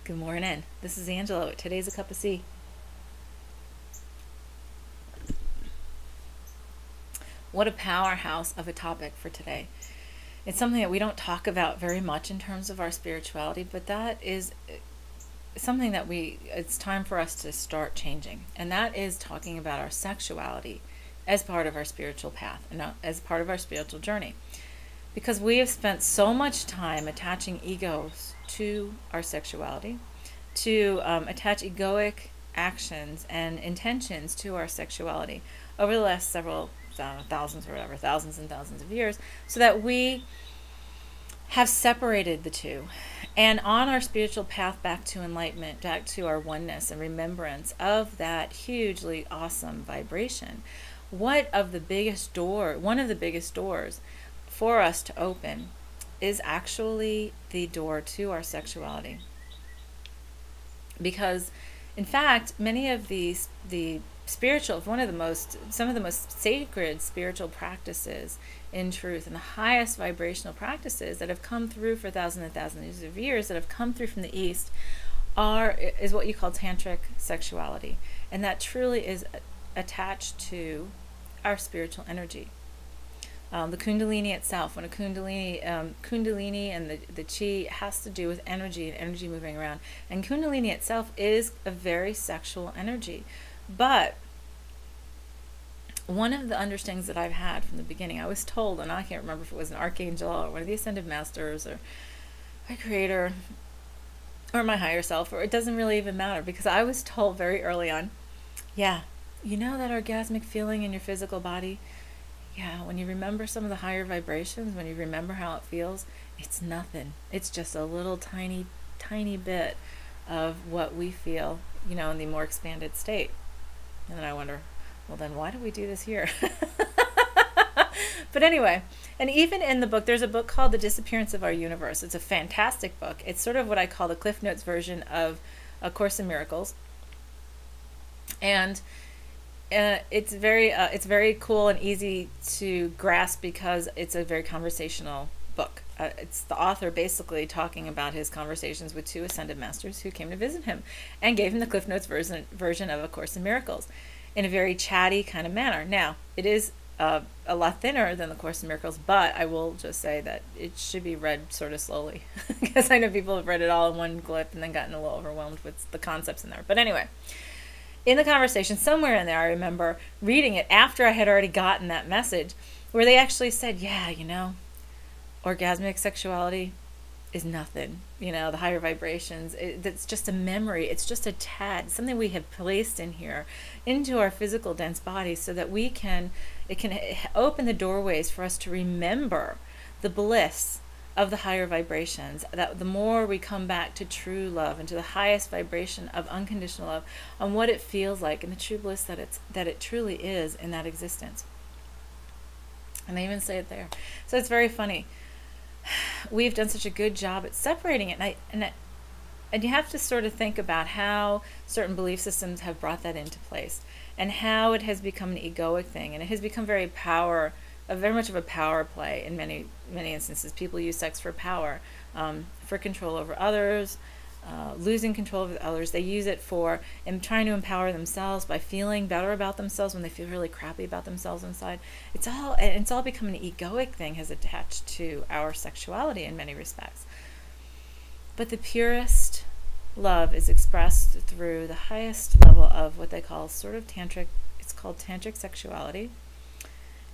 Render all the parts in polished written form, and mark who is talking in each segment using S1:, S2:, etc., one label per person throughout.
S1: Good morning. This is Angela with today's A Cup of C. What a powerhouse of a topic for today. It's something that we don't talk about very much in terms of our spirituality, but that is something that it's time for us to start changing. And that is talking about our sexuality as part of our spiritual path and as part of our spiritual journey. Because we have spent so much time attaching egos to our sexuality, to attach egoic actions and intentions to our sexuality over the last several thousands or whatever, thousands and thousands of years, so that we have separated the two. And on our spiritual path back to enlightenment, back to our oneness and remembrance of that hugely awesome vibration, one of the biggest doors for us to open is actually the door to our sexuality. Because in fact, many of the spiritual, some of the most sacred spiritual practices in truth, and the highest vibrational practices that have come through for thousands and thousands of years, that have come through from the East, is what you call tantric sexuality. And that truly is attached to our spiritual energy. The Kundalini itself, when a Kundalini and the Chi has to do with energy and energy moving around. And Kundalini itself is a very sexual energy. But one of the understandings that I've had from the beginning, I was told, and I can't remember if it was an archangel or one of the ascended masters or my creator or my higher self, or it doesn't really even matter, because I was told very early on, yeah, you know that orgasmic feeling in your physical body? Yeah, when you remember some of the higher vibrations, when you remember how it feels, it's nothing. It's just a little tiny, tiny bit of what we feel, in the more expanded state. And then I wonder, well, then why do we do this here? But anyway, and even in the book, there's a book called The Disappearance of Our Universe. It's a fantastic book. It's sort of what I call the Cliff Notes version of A Course in Miracles. And it's very cool and easy to grasp because it's a very conversational book. It's the author basically talking about his conversations with two ascended masters who came to visit him and gave him the Cliff Notes version of A Course in Miracles in a very chatty kind of manner. Now, it is a lot thinner than the Course in Miracles, but I will just say that it should be read sort of slowly because I know people have read it all in one clip and then gotten a little overwhelmed with the concepts in there. But anyway, in the conversation, somewhere in there, I remember reading it after I had already gotten that message, where they actually said, yeah, orgasmic sexuality is nothing. The higher vibrations, it's just a memory. It's just a tad, something we have placed in here into our physical dense bodies so that it can open the doorways for us to remember the bliss of the higher vibrations, that the more we come back to true love and to the highest vibration of unconditional love, on what it feels like and the true bliss that it truly is in that existence. And they even say it there. So it's very funny. We've done such a good job at separating it, and you have to sort of think about how certain belief systems have brought that into place, and how it has become an egoic thing, and it has become very much of a power play in many instances. People use sex for power, for control over others, losing control over others. They use it for trying to empower themselves by feeling better about themselves when they feel really crappy about themselves inside. It's all become an egoic thing, has attached to our sexuality in many respects. But the purest love is expressed through the highest level of what they call sort of tantric. It's called tantric sexuality.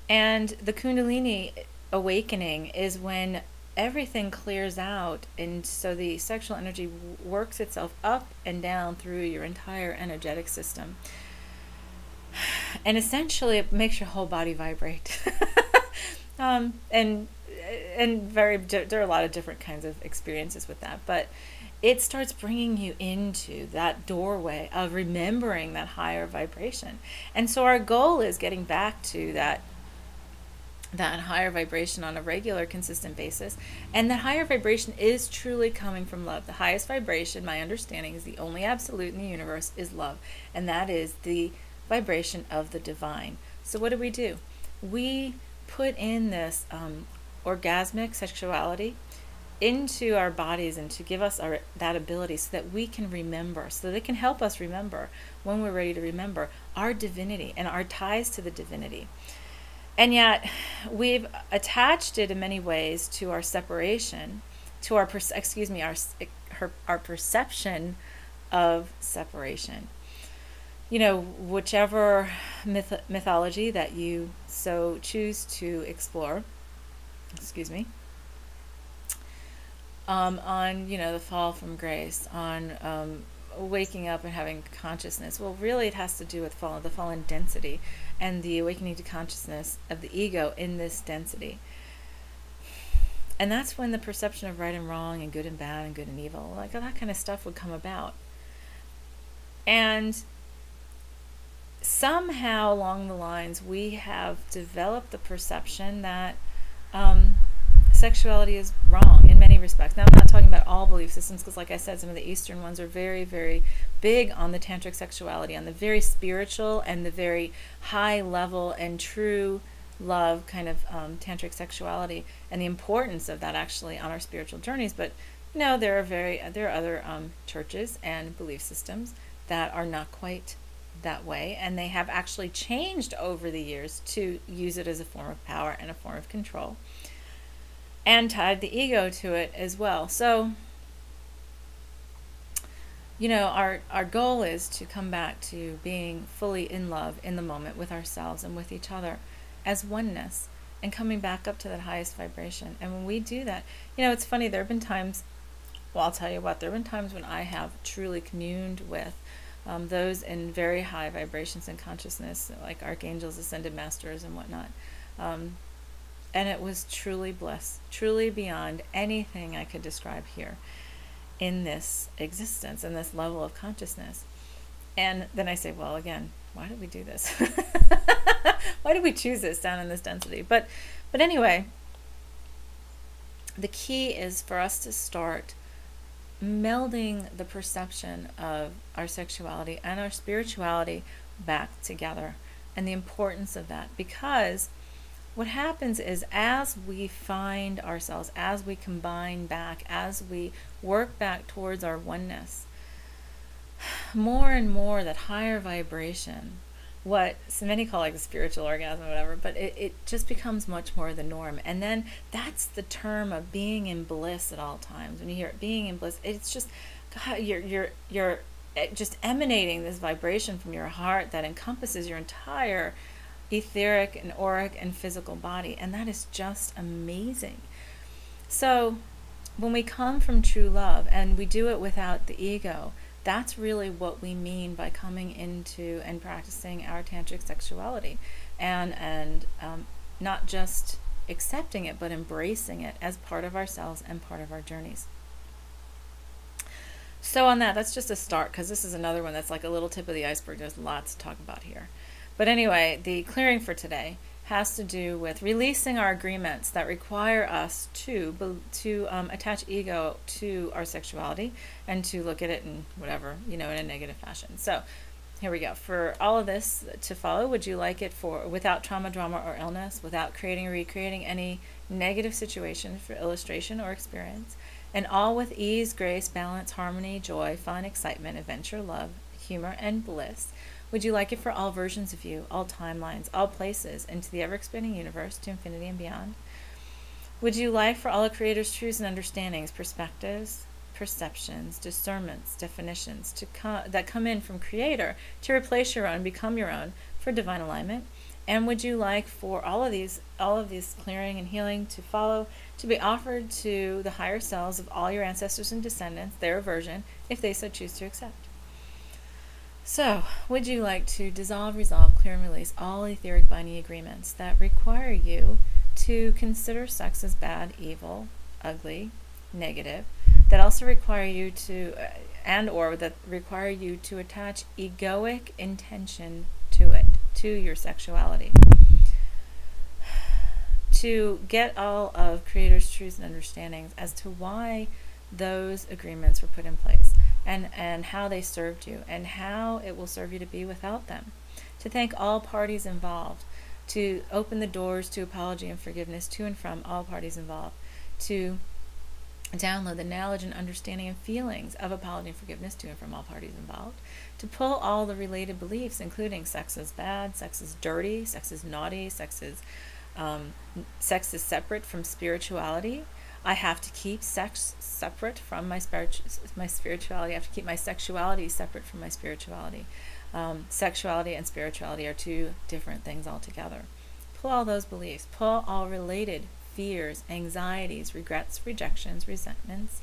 S1: And the Kundalini awakening is when everything clears out, and so the sexual energy works itself up and down through your entire energetic system. And essentially it makes your whole body vibrate. And there are a lot of different kinds of experiences with that, but it starts bringing you into that doorway of remembering that higher vibration. And so our goal is getting back to that higher vibration on a regular, consistent basis. And that higher vibration is truly coming from love. The highest vibration, my understanding, is the only absolute in the universe is love. And that is the vibration of the divine. So what do? We put in this orgasmic sexuality into our bodies and to give us that ability so that we can remember, so that it can help us remember when we're ready to remember our divinity and our ties to the divinity. And yet we've attached it in many ways to our separation, to our perception of separation. You know, whichever mythology that you so choose to explore, on, you know, the fall from grace, on waking up and having consciousness. Well, really it has to do with the fallen density and the awakening to consciousness of the ego in this density. And that's when the perception of right and wrong and good and bad and good and evil, like that kind of stuff would come about. And somehow along the lines we have developed the perception that sexuality is wrong in many respects. Now, I'm not talking about all belief systems, because like I said, some of the Eastern ones are very, very big on the tantric sexuality, on the very spiritual and the very high level and true love kind of tantric sexuality, and the importance of that actually on our spiritual journeys. But no, there are other churches and belief systems that are not quite that way, and they have actually changed over the years to use it as a form of power and a form of control, and tied the ego to it as well. So, you know, our goal is to come back to being fully in love in the moment with ourselves and with each other as oneness, and coming back up to that highest vibration. And when we do that, you know, it's funny, there have been times, well, I'll tell you what, there have been times when I have truly communed with those in very high vibrations and consciousness, like archangels, ascended masters, and whatnot. And it was truly bliss, truly beyond anything I could describe here in this existence, in this level of consciousness. And then I say, well, again, why did we do this? Why did we choose this down in this density? But anyway, the key is for us to start melding the perception of our sexuality and our spirituality back together, and the importance of that. Because what happens is, as we find ourselves, as we combine back, as we work back towards our oneness, more and more that higher vibration, what so many call like the spiritual orgasm or whatever, but it just becomes much more the norm. And then that's the term of being in bliss at all times. When you hear it, being in bliss, it's just, God, you're just emanating this vibration from your heart that encompasses your entire etheric and auric and physical body, and that is just amazing. So when we come from true love and we do it without the ego, that's really what we mean by coming into and practicing our tantric sexuality, and not just accepting it, but embracing it as part of ourselves and part of our journeys. So on that's just a start, because this is another one that's like a little tip of the iceberg. There's lots to talk about here. But anyway, the clearing for today has to do with releasing our agreements that require us to attach ego to our sexuality and to look at it in whatever, in a negative fashion. So here we go. For all of this to follow, would you like it without trauma, drama, or illness, without creating or recreating any negative situation for illustration or experience, and all with ease, grace, balance, harmony, joy, fun, excitement, adventure, love, humor, and bliss? Would you like it for all versions of you, all timelines, all places, into the ever-expanding universe, to infinity and beyond? Would you like for all the Creator's truths and understandings, perspectives, perceptions, discernments, definitions that come in from Creator to replace your own, become your own, for divine alignment? And would you like for all of these clearing and healing to follow, to be offered to the higher selves of all your ancestors and descendants, their version, if they so choose to accept? So, would you like to dissolve, resolve, clear, and release all etheric binding agreements that require you to consider sex as bad, evil, ugly, negative, that also require you to, or that require you to attach egoic intention to it, to your sexuality? To get all of Creator's truths and understandings as to why those agreements were put in place, and how they served you, and how it will serve you to be without them. To thank all parties involved, to open the doors to apology and forgiveness to and from all parties involved, to Download the knowledge and understanding and feelings of apology and forgiveness to and from all parties involved. To pull all the related beliefs, including sex is bad, sex is dirty, sex is naughty, sex is separate from spirituality. I have to keep sex separate from my spirituality. I have to keep my sexuality separate from my spirituality. Sexuality and spirituality are two different things altogether. Pull all those beliefs. Pull all related fears, anxieties, regrets, rejections, resentments,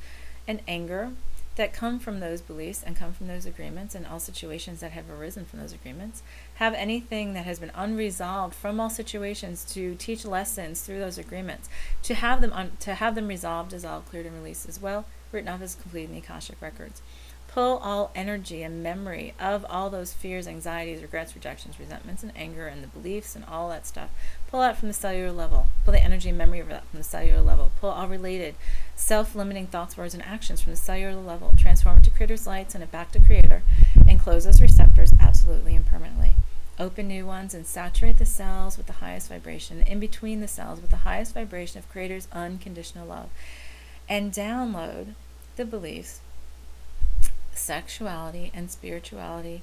S1: and anger that come from those beliefs and come from those agreements, and all situations that have arisen from those agreements. Have anything that has been unresolved from all situations to teach lessons through those agreements. To have them resolved, dissolved, cleared, and released as well, written off as complete in the Akashic records. Pull all energy and memory of all those fears, anxieties, regrets, rejections, resentments, and anger, and the beliefs and all that stuff. Pull out from the cellular level. Pull the energy and memory of that from the cellular level. Pull all related self-limiting thoughts, words, and actions from the cellular level. Transform it to Creator's light, send it back to Creator, and close those receptors absolutely and permanently. Open new ones and saturate the cells with the highest vibration, in between the cells with the highest vibration of Creator's unconditional love. And download the beliefs sexuality and spirituality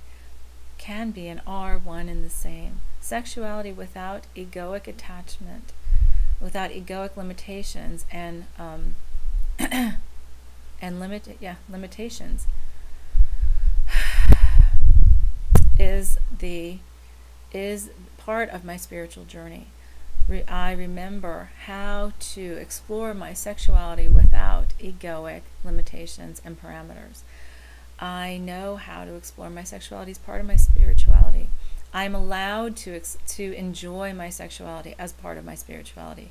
S1: can be and are one and the same. Sexuality without egoic attachment, without egoic limitations and limitations is part of my spiritual journey. I remember how to explore my sexuality without egoic limitations and parameters. I know how to explore my sexuality as part of my spirituality. I'm allowed to enjoy my sexuality as part of my spirituality.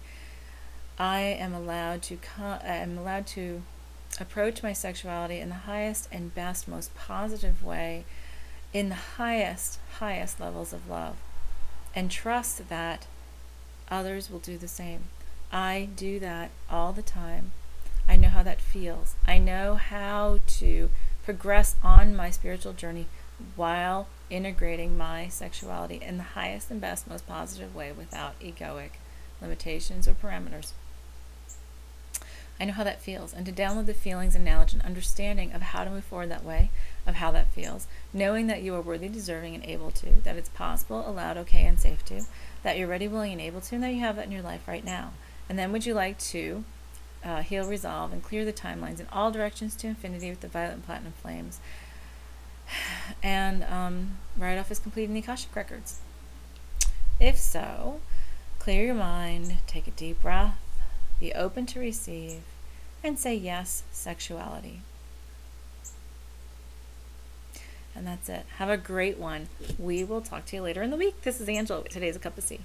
S1: I am allowed to approach my sexuality in the highest and best, most positive way, in the highest levels of love, and trust that others will do the same. I do that all the time. I know how that feels. I know how to progress on my spiritual journey while integrating my sexuality in the highest and best, most positive way without egoic limitations or parameters. I know how that feels, and to download the feelings and knowledge and understanding of how to move forward that way, of how that feels, knowing that you are worthy, deserving, and able to, that it's possible, allowed, okay, and safe to, that you're ready, willing, and able to, and that you have that in your life right now. And then would you like to heal, resolve, and clear the timelines in all directions to infinity with the violet and platinum flames, and write off as complete in the Akashic records? If so, clear your mind, take a deep breath, be open to receive, and say yes, sexuality. And that's it. Have a great one. We will talk to you later in the week. This is Angela with today's A Cuppa C.